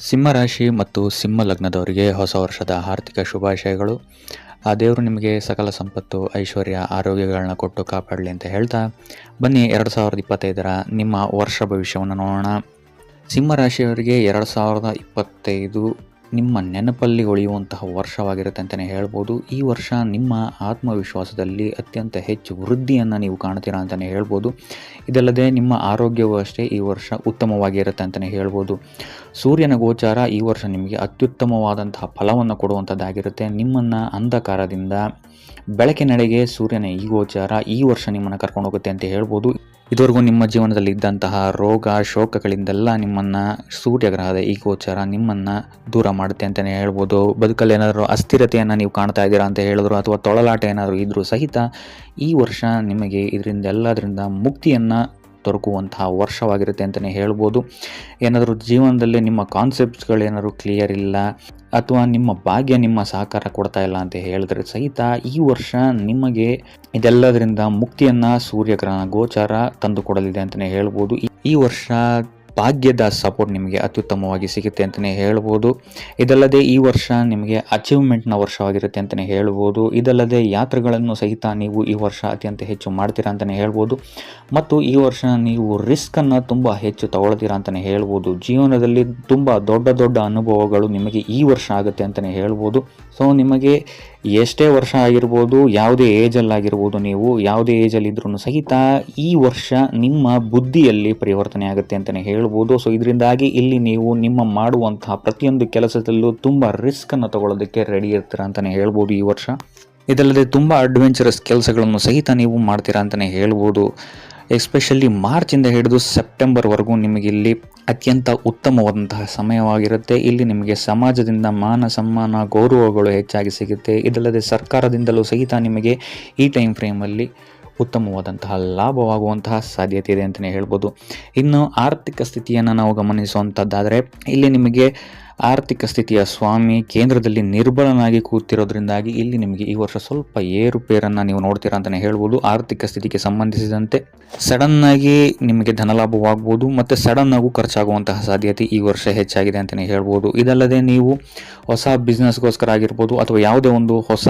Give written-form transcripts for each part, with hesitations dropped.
ಸಿಂಹ ರಾಶಿ ಮತ್ತು ಸಿಂಹ ಲಗ್ನದವರಿಗೆ ಹೊಸ ವರ್ಷದ ಆರ್ಥಿಕ ಶುಭಾಶಯಗಳು. ಆ ದೇವರು ನಿಮಗೆ ಸಕಲ ಸಂಪತ್ತು, ಐಶ್ವರ್ಯ, ಆರೋಗ್ಯಗಳನ್ನ ಕೊಟ್ಟು ಕಾಪಾಡಲಿ ಅಂತ ಹೇಳ್ತಾ, ಬನ್ನಿ 2025ರ ನಿಮ್ಮ ವರ್ಷ ಭವಿಷ್ಯವನ್ನು ನೋಡೋಣ. ಸಿಂಹ ರಾಶಿಯವರಿಗೆ 2025 ನಿಮ್ಮ ನೆನಪಲ್ಲಿ ಉಳಿಯುವಂತಹ ವರ್ಷವಾಗಿರುತ್ತೆ ಅಂತಲೇ ಹೇಳ್ಬೋದು. ಈ ವರ್ಷ ನಿಮ್ಮ ಆತ್ಮವಿಶ್ವಾಸದಲ್ಲಿ ಅತ್ಯಂತ ಹೆಚ್ಚು ವೃದ್ಧಿಯನ್ನು ನೀವು ಕಾಣ್ತೀರಾ ಅಂತಲೇ ಹೇಳ್ಬೋದು. ಇದಲ್ಲದೆ ನಿಮ್ಮ ಆರೋಗ್ಯವೂ ಅಷ್ಟೇ ಈ ವರ್ಷ ಉತ್ತಮವಾಗಿರುತ್ತೆ ಅಂತಲೇ ಹೇಳ್ಬೋದು. ಸೂರ್ಯನ ಗೋಚಾರ ಈ ವರ್ಷ ನಿಮಗೆ ಅತ್ಯುತ್ತಮವಾದಂತಹ ಫಲವನ್ನು ಕೊಡುವಂಥದ್ದಾಗಿರುತ್ತೆ. ನಿಮ್ಮನ್ನು ಅಂಧಕಾರದಿಂದ ಬೆಳಕಿನೆಡೆಗೆ ಸೂರ್ಯನ ಈ ಗೋಚಾರ ಈ ವರ್ಷ ನಿಮ್ಮನ್ನು ಕರ್ಕೊಂಡು ಹೋಗುತ್ತೆ ಅಂತ ಹೇಳ್ಬೋದು. ಇದುವರೆಗೂ ನಿಮ್ಮ ಜೀವನದಲ್ಲಿ ಇದ್ದಂತಹ ರೋಗ ಶೋಕಗಳಿಂದೆಲ್ಲ ನಿಮ್ಮನ್ನು ಸೂರ್ಯಗ್ರಹದ ಈ ಗೋಚಾರ ನಿಮ್ಮನ್ನು ದೂರ ಮಾಡುತ್ತೆ ಅಂತಲೇ ಹೇಳ್ಬೋದು. ಬದುಕಲ್ಲಿ ಏನಾದರೂ ಅಸ್ಥಿರತೆಯನ್ನು ನೀವು ಕಾಣ್ತಾ ಇದ್ದೀರಾ ಅಂತ ಹೇಳಿದ್ರು, ಅಥವಾ ತೊಳಲಾಟ ಏನಾದರೂ ಇದ್ರೂ ಸಹಿತ ಈ ವರ್ಷ ನಿಮಗೆ ಇದರಿಂದ ಎಲ್ಲದರಿಂದ ಮುಕ್ತಿಯನ್ನು ದೊರಕುವಂತಹ ವರ್ಷವಾಗಿರುತ್ತೆ ಅಂತಲೇ ಹೇಳ್ಬೋದು. ಏನಾದರೂ ಜೀವನದಲ್ಲಿ ನಿಮ್ಮ ಕಾನ್ಸೆಪ್ಟ್ಸ್ಗಳೇನಾದರೂ ಕ್ಲಿಯರ್ ಇಲ್ಲ, ಅಥವಾ ನಿಮ್ಮ ಭಾಗ್ಯ ನಿಮ್ಮ ಸಹಕಾರ ಕೊಡ್ತಾ ಇಲ್ಲ ಅಂತ ಹೇಳಿದ್ರೆ ಸಹಿತ ಈ ವರ್ಷ ನಿಮಗೆ ಇದೆಲ್ಲದರಿಂದ ಮುಕ್ತಿಯನ್ನು ಸೂರ್ಯಗ್ರಹಣ ಗೋಚಾರ ತಂದು ಕೊಡಲಿದೆ ಅಂತಲೇ ಹೇಳ್ಬೋದು. ಈ ವರ್ಷ ಭಾಗ್ಯದ ಸಪೋರ್ಟ್ ನಿಮಗೆ ಅತ್ಯುತ್ತಮವಾಗಿ ಸಿಗುತ್ತೆ ಅಂತಲೇ ಹೇಳ್ಬೋದು. ಇದಲ್ಲದೆ ಈ ವರ್ಷ ನಿಮಗೆ ಅಚೀವ್ಮೆಂಟ್ನ ವರ್ಷವಾಗಿರುತ್ತೆ ಅಂತಲೇ ಹೇಳ್ಬೋದು. ಇದಲ್ಲದೆ ಯಾತ್ರೆಗಳನ್ನು ಸಹಿತ ನೀವು ಈ ವರ್ಷ ಅತ್ಯಂತ ಹೆಚ್ಚು ಮಾಡ್ತೀರಾ ಅಂತಲೇ ಹೇಳ್ಬೋದು. ಮತ್ತು ಈ ವರ್ಷ ನೀವು ರಿಸ್ಕನ್ನು ತುಂಬ ಹೆಚ್ಚು ತಗೊಳ್ತೀರಾ ಅಂತಲೇ ಹೇಳ್ಬೋದು. ಜೀವನದಲ್ಲಿ ತುಂಬ ದೊಡ್ಡ ದೊಡ್ಡ ಅನುಭವಗಳು ನಿಮಗೆ ಈ ವರ್ಷ ಆಗುತ್ತೆ ಅಂತಲೇ ಹೇಳ್ಬೋದು. ಸೊ ನಿಮಗೆ ಎಷ್ಟೇ ವರ್ಷ ಆಗಿರ್ಬೋದು, ಯಾವುದೇ ಏಜಲ್ಲಾಗಿರ್ಬೋದು, ನೀವು ಯಾವುದೇ ಏಜಲ್ಲಿದ್ರೂ ಸಹಿತ ಈ ವರ್ಷ ನಿಮ್ಮ ಬುದ್ಧಿಯಲ್ಲಿ ಪರಿವರ್ತನೆ ಆಗುತ್ತೆ ಅಂತಲೇ ಹೇಳ್ಬೋದು. ಸೊ ಇದರಿಂದಾಗಿ ಇಲ್ಲಿ ನೀವು ನಿಮ್ಮ ಮಾಡುವಂತಹ ಪ್ರತಿಯೊಂದು ಕೆಲಸದಲ್ಲೂ ತುಂಬ ರಿಸ್ಕನ್ನು ತಗೊಳ್ಳೋದಕ್ಕೆ ರೆಡಿ ಇರ್ತೀರಾ ಅಂತಲೇ ಹೇಳ್ಬೋದು ಈ ವರ್ಷ. ಇದಲ್ಲದೆ ತುಂಬ ಅಡ್ವೆಂಚರಸ್ ಕೆಲಸಗಳನ್ನು ಸಹಿತ ನೀವು ಮಾಡ್ತೀರಾ ಅಂತಲೇ ಹೇಳ್ಬೋದು. ಎಸ್ಪೆಷಲಿ ಮಾರ್ಚಿಂದ ಹಿಡಿದು ಸೆಪ್ಟೆಂಬರ್ವರೆಗೂ ನಿಮಗೆ ಇಲ್ಲಿ ಅತ್ಯಂತ ಉತ್ತಮವಾದಂತಹ ಸಮಯವಾಗಿರುತ್ತೆ. ಇಲ್ಲಿ ನಿಮಗೆ ಸಮಾಜದಿಂದ ಮಾನ ಸನ್ಮಾನ ಗೌರವಗಳು ಹೆಚ್ಚಾಗಿ ಸಿಗುತ್ತೆ. ಇದಲ್ಲದೆ ಸರ್ಕಾರದಿಂದಲೂ ಸಹಿತ ನಿಮಗೆ ಈ ಟೈಮ್ ಫ್ರೇಮಲ್ಲಿ ಉತ್ತಮವಾದಂತಹ ಲಾಭವಾಗುವಂತಹ ಸಾಧ್ಯತೆ ಇದೆ ಅಂತಲೇ ಹೇಳ್ಬೋದು. ಇನ್ನು ಆರ್ಥಿಕ ಸ್ಥಿತಿಯನ್ನು ನಾವು ಗಮನಿಸುವಂಥದ್ದಾದರೆ ಇಲ್ಲಿ ನಿಮಗೆ ಆರ್ಥಿಕ ಸ್ಥಿತಿಯ ಸ್ವಾಮಿ ಕೇಂದ್ರದಲ್ಲಿ ನಿರ್ಬಲನಾಗಿ ಕೂತಿರೋದ್ರಿಂದಾಗಿ ಇಲ್ಲಿ ನಿಮಗೆ ಈ ವರ್ಷ ಸ್ವಲ್ಪ ಏರುಪೇರನ್ನು ನೀವು ನೋಡ್ತೀರಾ ಅಂತಲೇ ಹೇಳ್ಬೋದು. ಆರ್ಥಿಕ ಸ್ಥಿತಿಗೆ ಸಂಬಂಧಿಸಿದಂತೆ ಸಡನ್ನಾಗಿ ನಿಮಗೆ ಧನಲಾಭವಾಗ್ಬೋದು ಮತ್ತು ಸಡನ್ನಾಗೂ ಖರ್ಚಾಗುವಂತಹ ಸಾಧ್ಯತೆ ಈ ವರ್ಷ ಹೆಚ್ಚಾಗಿದೆ ಅಂತಲೇ ಹೇಳ್ಬೋದು. ಇದಲ್ಲದೆ ನೀವು ಹೊಸ ಬಿಸ್ನೆಸ್ಗೋಸ್ಕರ ಆಗಿರ್ಬೋದು, ಅಥವಾ ಯಾವುದೇ ಒಂದು ಹೊಸ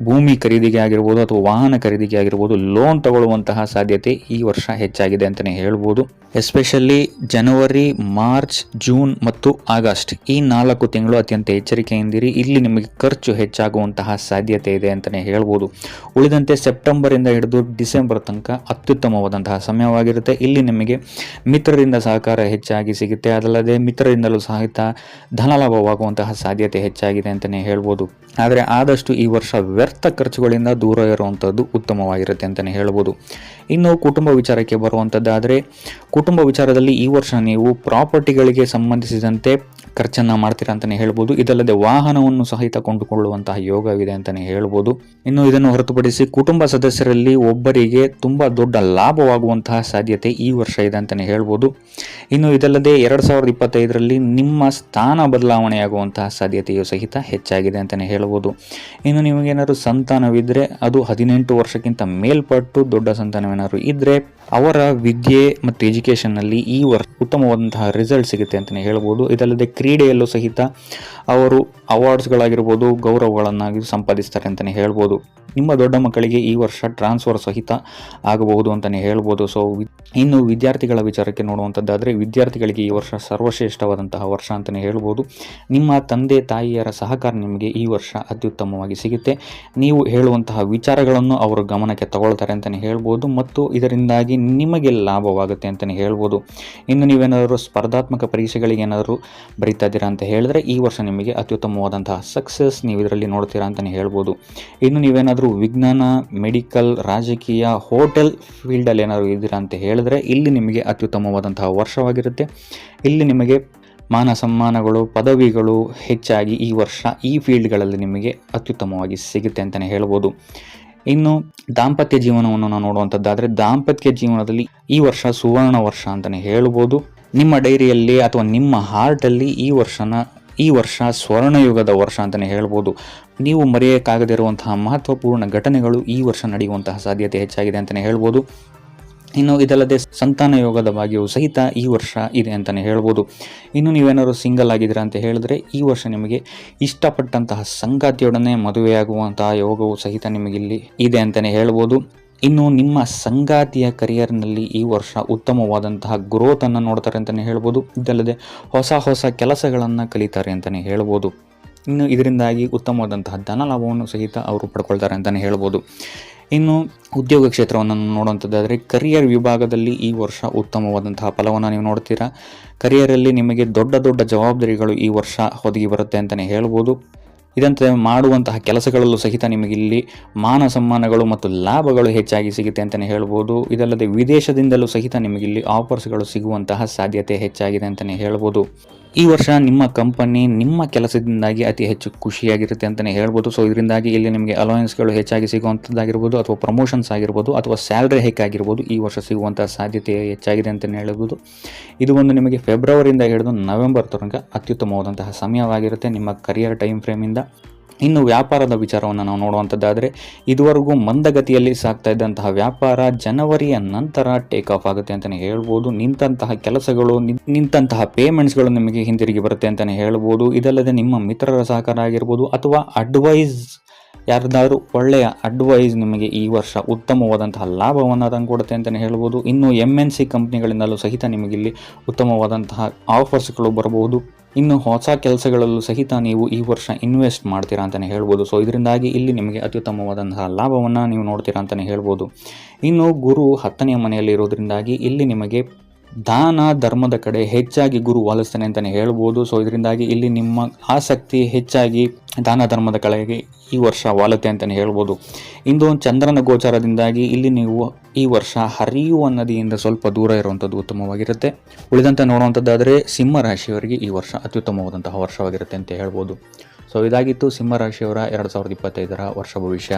ಭೂಮಿ ಖರೀದಿಗೆ ಆಗಿರ್ಬೋದು, ಅಥವಾ ವಾಹನ ಖರೀದಿಗೆ ಆಗಿರ್ಬೋದು, ಲೋನ್ ತಗೊಳ್ಳುವಂತಹ ಸಾಧ್ಯತೆ ಈ ವರ್ಷ ಹೆಚ್ಚಾಗಿದೆ ಅಂತಲೇ ಹೇಳ್ಬೋದು. ಎಸ್ಪೆಷಲಿ ಜನವರಿ, ಮಾರ್ಚ್, ಜೂನ್ ಮತ್ತು ಆಗಸ್ಟ್ ಈ 4 ತಿಂಗಳು ಅತ್ಯಂತ ಎಚ್ಚರಿಕೆಯಿಂದಿರಿ. ಇಲ್ಲಿ ನಿಮಗೆ ಖರ್ಚು ಹೆಚ್ಚಾಗುವಂತಹ ಸಾಧ್ಯತೆ ಇದೆ ಅಂತಲೇ ಹೇಳ್ಬೋದು. ಉಳಿದಂತೆ ಸೆಪ್ಟೆಂಬರಿಂದ ಹಿಡಿದು ಡಿಸೆಂಬರ್ ತನಕ ಅತ್ಯುತ್ತಮವಾದಂತಹ ಸಮಯವಾಗಿರುತ್ತೆ. ಇಲ್ಲಿ ನಿಮಗೆ ಮಿತ್ರರಿಂದ ಸಹಕಾರ ಹೆಚ್ಚಾಗಿ ಸಿಗುತ್ತೆ. ಅದಲ್ಲದೆ ಮಿತ್ರರಿಂದಲೂ ಸಹಿತ ಧನಲಾಭವಾಗುವಂತಹ ಸಾಧ್ಯತೆ ಹೆಚ್ಚಾಗಿದೆ ಅಂತಲೇ ಹೇಳ್ಬೋದು. ಆದರೆ ಆದಷ್ಟು ಈ ವರ್ಷ ವ್ಯರ್ಥ ಖರ್ಚುಗಳಿಂದ ದೂರ ಇರುವಂಥದ್ದು ಉತ್ತಮವಾಗಿರುತ್ತೆ ಅಂತಲೇ ಹೇಳ್ಬೋದು. ಇನ್ನು ಕುಟುಂಬ ವಿಚಾರಕ್ಕೆ ಬರುವಂಥದ್ದಾದರೆ ಕುಟುಂಬ ವಿಚಾರದಲ್ಲಿ ಈ ವರ್ಷ ನೀವು ಪ್ರಾಪರ್ಟಿಗಳಿಗೆ ಸಂಬಂಧಿಸಿದಂತೆ ಖರ್ಚನ್ನು ಮಾಡ್ತೀರಾ ಅಂತಲೇ ಹೇಳ್ಬೋದು. ಇದಲ್ಲದೆ ವಾಹನವನ್ನು ಸಹಿತ ಕೊಂಡುಕೊಳ್ಳುವಂತಹ ಯೋಗವಿದೆ ಅಂತಲೇ ಹೇಳ್ಬೋದು. ಇನ್ನು ಇದನ್ನು ಹೊರತುಪಡಿಸಿ ಕುಟುಂಬ ಸದಸ್ಯರಲ್ಲಿ ಒಬ್ಬರಿಗೆ ತುಂಬ ದೊಡ್ಡ ಲಾಭವಾಗುವಂತಹ ಸಾಧ್ಯತೆ ಈ ವರ್ಷ ಇದೆ ಅಂತಲೇ ಹೇಳ್ಬೋದು. ಇನ್ನು ಇದಲ್ಲದೆ 2025ರಲ್ಲಿ ನಿಮ್ಮ ಸ್ಥಾನ ಬದಲಾವಣೆಯಾಗುವಂತಹ ಸಾಧ್ಯತೆಯು ಸಹಿತ ಹೆಚ್ಚಾಗಿದೆ ಅಂತಲೇ ಹೇಳ್ಬೋದು. ಇನ್ನು ನಿಮಗೇನಾದ್ರು ಸಂತಾನವಿದ್ದರೆ ಅದು 18 ವರ್ಷಕ್ಕಿಂತ ಮೇಲ್ಪಟ್ಟು ದೊಡ್ಡ ಸಂತಾನವೇನಾದ್ರು ಇದ್ದರೆ ಅವರ ವಿದ್ಯೆ ಮತ್ತು ಎಜುಕೇಷನ್ನಲ್ಲಿ ಈ ವರ್ಷ ಉತ್ತಮವಾದಂತಹ ರಿಸಲ್ಟ್ ಸಿಗುತ್ತೆ ಅಂತಲೇ ಹೇಳ್ಬೋದು. ಇದಲ್ಲದೆ ಕ್ರೀಡೆಯಲ್ಲೂ ಸಹಿತ ಅವರು ಅವಾರ್ಡ್ಸ್ಗಳಾಗಿರ್ಬೋದು, ಗೌರವಗಳನ್ನಾಗಿ ಸಂಪಾದಿಸ್ತಾರೆ ಅಂತಲೇ ಹೇಳ್ಬೋದು. ನಿಮ್ಮ ದೊಡ್ಡ ಮಕ್ಕಳಿಗೆ ಈ ವರ್ಷ ಟ್ರಾನ್ಸ್ಫರ್ ಸಹಿತ ಆಗಬಹುದು ಅಂತಲೇ ಹೇಳ್ಬೋದು. ಸೊ ಇನ್ನು ವಿದ್ಯಾರ್ಥಿಗಳ ವಿಚಾರಕ್ಕೆ ನೋಡುವಂಥದ್ದಾದರೆ ವಿದ್ಯಾರ್ಥಿಗಳಿಗೆ ಈ ವರ್ಷ ಸರ್ವಶ್ರೇಷ್ಠವಾದಂತಹ ವರ್ಷ ಅಂತಲೇ ಹೇಳ್ಬೋದು. ನಿಮ್ಮ ತಂದೆ ತಾಯಿಯರ ಸಹಕಾರ ನಿಮಗೆ ಈ ವರ್ಷ ಅತ್ಯುತ್ತಮವಾಗಿ ಸಿಗುತ್ತೆ. ನೀವು ಹೇಳುವಂತಹ ವಿಚಾರಗಳನ್ನು ಅವರು ಗಮನಕ್ಕೆ ತಗೊಳ್ತಾರೆ ಅಂತಲೇ ಹೇಳ್ಬೋದು, ಮತ್ತು ಇದರಿಂದಾಗಿ ನಿಮಗೆ ಲಾಭವಾಗುತ್ತೆ ಅಂತಲೇ ಹೇಳ್ಬೋದು. ಇನ್ನು ನೀವೇನಾದರೂ ಸ್ಪರ್ಧಾತ್ಮಕ ಪರೀಕ್ಷೆಗಳಿಗೆ ಏನಾದರೂ ಬರೀತಾ ಇದ್ದೀರಾ ಅಂತ ಹೇಳಿದ್ರೆ ಈ ವರ್ಷ ನಿಮಗೆ ಅತ್ಯುತ್ತಮವಾದಂತಹ ಸಕ್ಸಸ್ ನೀವು ಇದರಲ್ಲಿ ನೋಡ್ತೀರಾ ಅಂತಲೇ ಹೇಳ್ಬೋದು. ಇನ್ನು ನೀವೇನಾದರೂ ವಿಜ್ಞಾನ, ಮೆಡಿಕಲ್, ರಾಜಕೀಯ, ಹೋಟೆಲ್ ಫೀಲ್ಡಲ್ಲಿ ಏನಾದರೂ ಇದ್ದೀರಾ ಅಂತ ಹೇಳಿದ್ರೆ ಇಲ್ಲಿ ನಿಮಗೆ ಅತ್ಯುತ್ತಮವಾದಂತಹ ವರ್ಷವಾಗಿರುತ್ತೆ. ಇಲ್ಲಿ ನಿಮಗೆ ಮಾನ ಸನ್ಮಾನಗಳು, ಪದವಿಗಳು ಹೆಚ್ಚಾಗಿ ಈ ವರ್ಷ ಈ ಫೀಲ್ಡ್ಗಳಲ್ಲಿ ನಿಮಗೆ ಅತ್ಯುತ್ತಮವಾಗಿ ಸಿಗುತ್ತೆ ಅಂತಲೇ ಹೇಳ್ಬೋದು. ಇನ್ನು ದಾಂಪತ್ಯ ಜೀವನವನ್ನು ನಾವು ನೋಡುವಂಥದ್ದಾದರೆ ದಾಂಪತ್ಯ ಜೀವನದಲ್ಲಿ ಈ ವರ್ಷ ಸುವರ್ಣ ವರ್ಷ ಅಂತಲೇ ಹೇಳ್ಬೋದು. ನಿಮ್ಮ ಡೈರಿಯಲ್ಲಿ ಅಥವಾ ನಿಮ್ಮ ಹಾರ್ಟಲ್ಲಿ ಈ ವರ್ಷ ಸ್ವರ್ಣಯುಗದ ವರ್ಷ ಅಂತಲೇ ಹೇಳ್ಬೋದು. ನೀವು ಮರೆಯೋಕ್ಕಾಗದಿರುವಂತಹ ಮಹತ್ವಪೂರ್ಣ ಘಟನೆಗಳು ಈ ವರ್ಷ ನಡೆಯುವಂತಹ ಸಾಧ್ಯತೆ ಹೆಚ್ಚಾಗಿದೆ ಅಂತಲೇ ಹೇಳ್ಬೋದು. ಇನ್ನು ಇದಲ್ಲದೆ ಸಂತಾನ ಯೋಗದ ಭಾಗ್ಯವು ಸಹಿತ ಈ ವರ್ಷ ಇದೆ ಅಂತಲೇ ಹೇಳ್ಬೋದು. ಇನ್ನು ನೀವೇನಾದ್ರು ಸಿಂಗಲ್ ಆಗಿದ್ದೀರಾ ಅಂತ ಹೇಳಿದ್ರೆ ಈ ವರ್ಷ ನಿಮಗೆ ಇಷ್ಟಪಟ್ಟಂತಹ ಸಂಗಾತಿಯೊಡನೆ ಮದುವೆಯಾಗುವಂತಹ ಯೋಗವು ಸಹಿತ ನಿಮಗಿಲ್ಲಿ ಇದೆ ಅಂತಲೇ ಹೇಳ್ಬೋದು. ಇನ್ನು ನಿಮ್ಮ ಸಂಗಾತಿಯ ಕರಿಯರ್ನಲ್ಲಿ ಈ ವರ್ಷ ಉತ್ತಮವಾದಂತಹ ಗ್ರೋತನ್ನು ನೋಡ್ತಾರೆ ಅಂತಲೇ ಹೇಳ್ಬೋದು. ಇದಲ್ಲದೆ ಹೊಸ ಹೊಸ ಕೆಲಸಗಳನ್ನು ಕಲಿತಾರೆ ಅಂತಲೇ ಹೇಳ್ಬೋದು. ಇನ್ನು ಇದರಿಂದಾಗಿ ಉತ್ತಮವಾದಂತಹ ಧನ ಲಾಭವನ್ನು ಸಹಿತ ಅವರು ಪಡ್ಕೊಳ್ತಾರೆ ಅಂತಲೇ ಹೇಳ್ಬೋದು. ಇನ್ನು ಉದ್ಯೋಗ ಕ್ಷೇತ್ರವನ್ನು ನೋಡುವಂಥದ್ದಾದರೆ ಕರಿಯರ್ ವಿಭಾಗದಲ್ಲಿ ಈ ವರ್ಷ ಉತ್ತಮವಾದಂತಹ ಫಲವನ್ನು ನೀವು ನೋಡ್ತೀರಾ. ಕರಿಯರಲ್ಲಿ ನಿಮಗೆ ದೊಡ್ಡ ದೊಡ್ಡ ಜವಾಬ್ದಾರಿಗಳು ಈ ವರ್ಷ ಒದಗಿ ಬರುತ್ತೆ ಅಂತಲೇ ಹೇಳ್ಬೋದು. ಇದಂತೆ ಮಾಡುವಂತಹ ಕೆಲಸಗಳಲ್ಲೂ ಸಹಿತ ನಿಮಗಿಲ್ಲಿ ಮಾನ ಸಮ್ಮಾನಗಳು ಮತ್ತು ಲಾಭಗಳು ಹೆಚ್ಚಾಗಿ ಸಿಗುತ್ತೆ ಅಂತಲೇ ಹೇಳ್ಬೋದು. ಇದಲ್ಲದೆ ವಿದೇಶದಿಂದಲೂ ಸಹಿತ ನಿಮಗಿಲ್ಲಿ ಆಫರ್ಸ್ಗಳು ಸಿಗುವಂತಹ ಸಾಧ್ಯತೆ ಹೆಚ್ಚಾಗಿದೆ ಅಂತಲೇ ಹೇಳ್ಬೋದು. ಈ ವರ್ಷ ನಿಮ್ಮ ಕಂಪನಿ ನಿಮ್ಮ ಕೆಲಸದಿಂದಾಗಿ ಅತಿ ಹೆಚ್ಚು ಖುಷಿಯಾಗಿರುತ್ತೆ ಅಂತಲೇ ಹೇಳ್ಬೋದು. ಸೊ ಇದರಿಂದಾಗಿ ಇಲ್ಲಿ ನಿಮಗೆ ಅಲೋಯನ್ಸ್ಗಳು ಹೆಚ್ಚಾಗಿ ಸಿಗುವಂಥದ್ದಾಗಿರ್ಬೋದು, ಅಥವಾ ಪ್ರಮೋಷನ್ಸ್ ಆಗಿರ್ಬೋದು, ಅಥವಾ ಸ್ಯಾಲ್ರಿ ಹೈಕ್ ಆಗಿರ್ಬೋದು ಈ ವರ್ಷ ಸಿಗುವಂಥ ಸಾಧ್ಯತೆ ಹೆಚ್ಚಾಗಿದೆ ಅಂತಲೇ ಹೇಳ್ಬೋದು. ಇದು ಒಂದು ನಿಮಗೆ ಫೆಬ್ರವರಿಯಿಂದ ಹಿಡಿದು ನವೆಂಬರ್ ತನಕ ಅತ್ಯುತ್ತಮವಾದಂತಹ ಸಮಯವಾಗಿರುತ್ತೆ ನಿಮ್ಮ ಕರಿಯರ್ ಟೈಮ್ ಫ್ರೇಮಿಂದ. ಇನ್ನು ವ್ಯಾಪಾರದ ವಿಚಾರವನ್ನು ನಾವು ನೋಡುವಂಥದ್ದಾದರೆ ಇದುವರೆಗೂ ಮಂದಗತಿಯಲ್ಲಿ ಸಾಗ್ತಾ ಇದ್ದಂತಹ ವ್ಯಾಪಾರ ಜನವರಿಯ ನಂತರ ಟೇಕ್ ಆಫ್ ಆಗುತ್ತೆ ಅಂತಲೇ ಹೇಳ್ಬೋದು. ನಿಂತಹ ಕೆಲಸಗಳು ನಿಂತಹ ಪೇಮೆಂಟ್ಸ್ಗಳು ನಿಮಗೆ ಹಿಂದಿರುಗಿ ಬರುತ್ತೆ ಅಂತಲೇ ಹೇಳ್ಬೋದು. ಇದಲ್ಲದೆ ನಿಮ್ಮ ಮಿತ್ರರ ಸಹಕಾರ ಆಗಿರ್ಬೋದು ಅಥವಾ ಅಡ್ವೈಸ್ ಯಾರ್ದಾದ್ರೂ ಒಳ್ಳೆಯ ಅಡ್ವೈಸ್ ನಿಮಗೆ ಈ ವರ್ಷ ಉತ್ತಮವಾದಂತಹ ಲಾಭವನ್ನು ತಂದುಕೊಡುತ್ತೆ ಅಂತಲೇ ಹೇಳ್ಬೋದು. ಇನ್ನು MNC ಕಂಪ್ನಿಗಳಿಂದಲೂ ಸಹಿತ ನಿಮಗಿಲ್ಲಿ ಉತ್ತಮವಾದಂತಹ ಆಫರ್ಸ್ಗಳು ಬರಬಹುದು. ಇನ್ನು ಹೊಸ ಕೆಲಸಗಳಲ್ಲೂ ಸಹಿತ ನೀವು ಈ ವರ್ಷ ಇನ್ವೆಸ್ಟ್ ಮಾಡ್ತೀರಾ ಅಂತಲೇ ಹೇಳ್ಬೋದು. ಸೊ ಇದರಿಂದಾಗಿ ಇಲ್ಲಿ ನಿಮಗೆ ಅತ್ಯುತ್ತಮವಾದಂತಹ ಲಾಭವನ್ನು ನೀವು ನೋಡ್ತೀರಾ ಅಂತಲೇ ಹೇಳ್ಬೋದು. ಇನ್ನು ಗುರು 10ನೇ ಮನೆಯಲ್ಲಿ ಇರೋದ್ರಿಂದಾಗಿ ಇಲ್ಲಿ ನಿಮಗೆ ದಾನ ಧರ್ಮದ ಕಡೆ ಹೆಚ್ಚಾಗಿ ಗುರು ವಾಲಿಸ್ತಾನೆ ಅಂತಲೇ ಹೇಳ್ಬೋದು. ಸೊ ಇದರಿಂದಾಗಿ ಇಲ್ಲಿ ನಿಮ್ಮ ಆಸಕ್ತಿ ಹೆಚ್ಚಾಗಿ ದಾನ ಧರ್ಮದ ಕಡೆಗೆ ಈ ವರ್ಷ ವಾಲುತ್ತೆ ಅಂತಲೇ ಹೇಳ್ಬೋದು. ಇಂದು ಚಂದ್ರನ ಗೋಚಾರದಿಂದಾಗಿ ಇಲ್ಲಿ ನೀವು ಈ ವರ್ಷ ಹರಿಯುವ ನದಿಯಿಂದ ಸ್ವಲ್ಪ ದೂರ ಇರುವಂಥದ್ದು ಉತ್ತಮವಾಗಿರುತ್ತೆ. ಉಳಿದಂತೆ ನೋಡುವಂಥದ್ದಾದರೆ ಸಿಂಹ ರಾಶಿಯವರಿಗೆ ಈ ವರ್ಷ ಅತ್ಯುತ್ತಮವಾದಂತಹ ವರ್ಷವಾಗಿರುತ್ತೆ ಅಂತ ಹೇಳ್ಬೋದು. ಸೊ ಇದಾಗಿತ್ತು ಸಿಂಹ ರಾಶಿಯವರ 2025 ವರ್ಷ ಭವಿಷ್ಯ.